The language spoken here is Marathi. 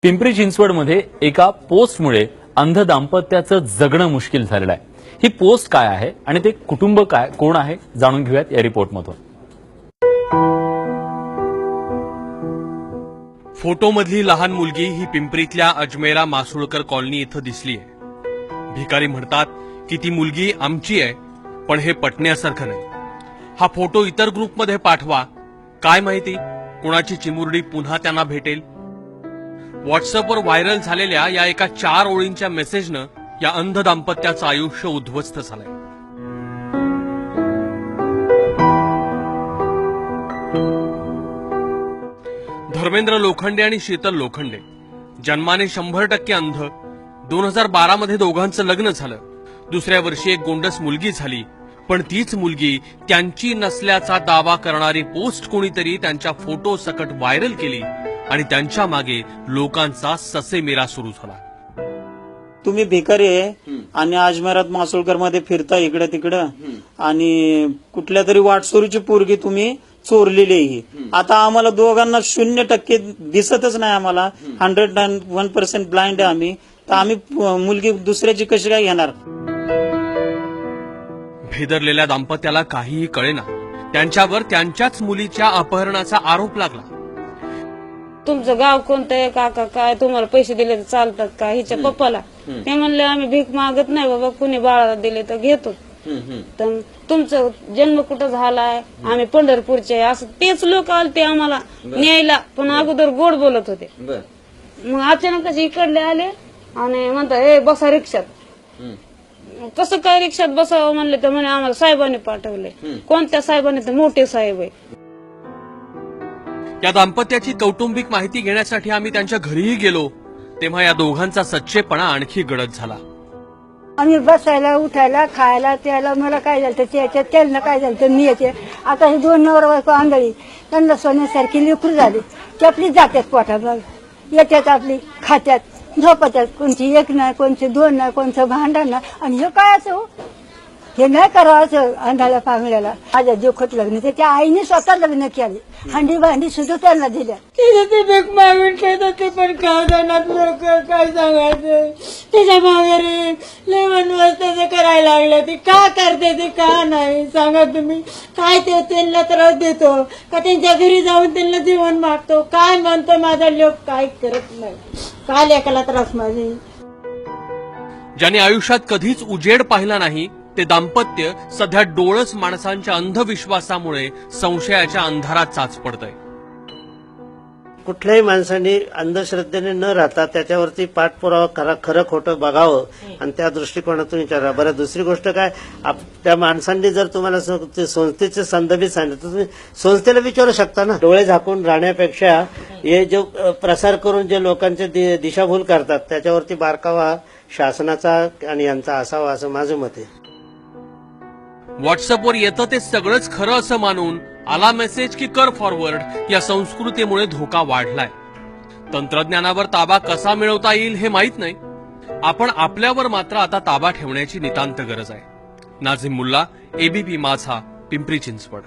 पिंपरी चिंचवडमध्ये एका पोस्टमुळे अंध दाम्पत्याचं जगणं मुश्किल झालेलं आहे। ही पोस्ट काय आहे आणि ते कुटुंब कोण आहे जाणून घेऊयात या रिपोर्टमधून। फोटोमधली लहान मुलगी ही पिंपरीतल्या अजमेरा मासुळकर कॉलनी इथं दिसलीय। भिकारी म्हणतात की ती मुलगी आमची आहे, पण हे पटण्यासारखं नाही। हा फोटो इतर ग्रुपमध्ये पाठवा, काय माहिती कुणाची चिमुरडी पुन्हा त्यांना भेटेल। व्हॉट्सअपवर व्हायरल झालेल्या या एका 4 ओळींच्या मेसेजनं या अंध दाम्पत्याचं आयुष्य उद्ध्वस्त झालंय। धर्मेंद्र लोखंडे आणि शीतल लोखंडे जन्माने 100% अंध। 2012 मध्ये दोघांचं लग्न झालं। दुसऱ्या वर्षी एक गोंडस मुलगी झाली, पण तीच मुलगी त्यांची नसल्याचा दावा करणारी पोस्ट कोणीतरी त्यांच्या फोटो सकट व्हायरल केली आणि त्यांच्या मागे लोकांचा ससेमिरा सुरू झाला। तुम्ही भिकारी आहे आणि अजमेरात मासुळकर मध्ये फिरता इकडे तिकडे आणि कुठल्या तरी वाटसोरीची पोरगी तुम्ही चोरलेली आहे। आता आम्हाला दोघांना 0% दिसतच नाही, आम्हाला 101% ब्लाइंड आहे आम्ही, तर आम्ही मुलगी दुसऱ्याची कशी काय घेणार। भेदरलेल्या दाम्पत्याला काहीही कळेना। त्यांच्यावर त्यांच्याच मुलीच्या अपहरणाचा आरोप लागला। तुमचं गाव कोणतं आहे काका, काय तुम्हाला पैसे दिले तर चालतात का हिच्या पप्पाला? ते म्हणले आम्ही भीक मागत नाही बाबा, कुणी बाळाला दिले तर घेतो। तर तुमचं जन्म कुठं झालाय, आम्ही पंढरपूरचे, असं तेच लोक आलते आम्हाला न्यायला, पण अगोदर गोड बोलत होते। मग अचानकच इकडले आले आणि म्हणतात ए बसा रिक्षात। कसं काय रिक्षात बसावं म्हणले तर म्हणे आम्हाला साहेबांनी पाठवले। कोणत्या साहेबांनी? तर मोठे साहेब आहे। या दाम्पत्याची कौटुंबिक माहिती घेण्यासाठी आम्ही त्यांच्या घरीही गेलो, तेव्हा या दोघांचा सच्चेपणा आणखी गडद झाला। आम्ही बसायला उठायला खायला त्याला मला काय झालं त्याच्या त्यांना काय झालं मी याचे आता हे 2 नवरा बायको आंधळी, त्यांना सोन्यासारखी लेकरू झाली, ते आपली जात्यात पोटात येत्यात, आपली खात्यात झोपत्यात, कोणची 1 नाही, कोणचे 2 नाही, कोणचं भांडण नाही। आणि हे काय असं हे नाही करावं अंधाला पांगल्याला। माझ्या जोखत लग्न त्याच्या आईने स्वतः लग्न केले, हंडी भांडी सुद्धा त्यांना दिल्या। ते भीक मागून खेळत होते, पण काय जाणार काय सांगायचं। त्याच्या माघारी लय वनवास करायला लागले, ते का करते ते का नाही सांगा तुम्ही। काय ते त्यांना त्रास देतो का, त्यांच्या घरी जाऊन त्यांना जीवन मागतो, काय म्हणतो माझा लोक काय करत नाही, काय लेकाला त्रास माझे। ज्यांनी आयुष्यात कधीच उजेड पाहिला नाही ते दाम्पत्य सध्या डोळस माणसांच्या अंधविश्वासामुळे संशयाच्या अंधारात चाच पडतंय। कुठल्याही माणसाने अंधश्रद्धेने न राहता त्याच्यावरती पाठपुरावा खरं खोटं बघावं आणि त्या दृष्टिकोनातून विचारा। बरं, दुसरी गोष्ट काय, त्या माणसांनी जर तुम्हाला संस्थेचे संदर्भित सांगितलं तर तुम्ही संस्थेला विचारू शकता ना। डोळे झाकून राहण्यापेक्षा हे जो प्रसार करून जे लोकांचे दिशाभूल करतात त्याच्यावरती बारकावा शासनाचा आणि यांचा असावा असं माझं मत आहे। व्हॉट्सअपवर येतं ते सगळंच खरं असं मानून आला मेसेज की कर फॉरवर्ड या संस्कृतीमुळे धोका वाढलाय। तंत्रज्ञानावर ताबा कसा मिळवता येईल हे माहित नाही, आपण आपल्यावर मात्र आता ताबा ठेवण्याची नितांत गरज आहे। नाझिम मुल्ला, एबीपी माझा, पिंपरी चिंचवड।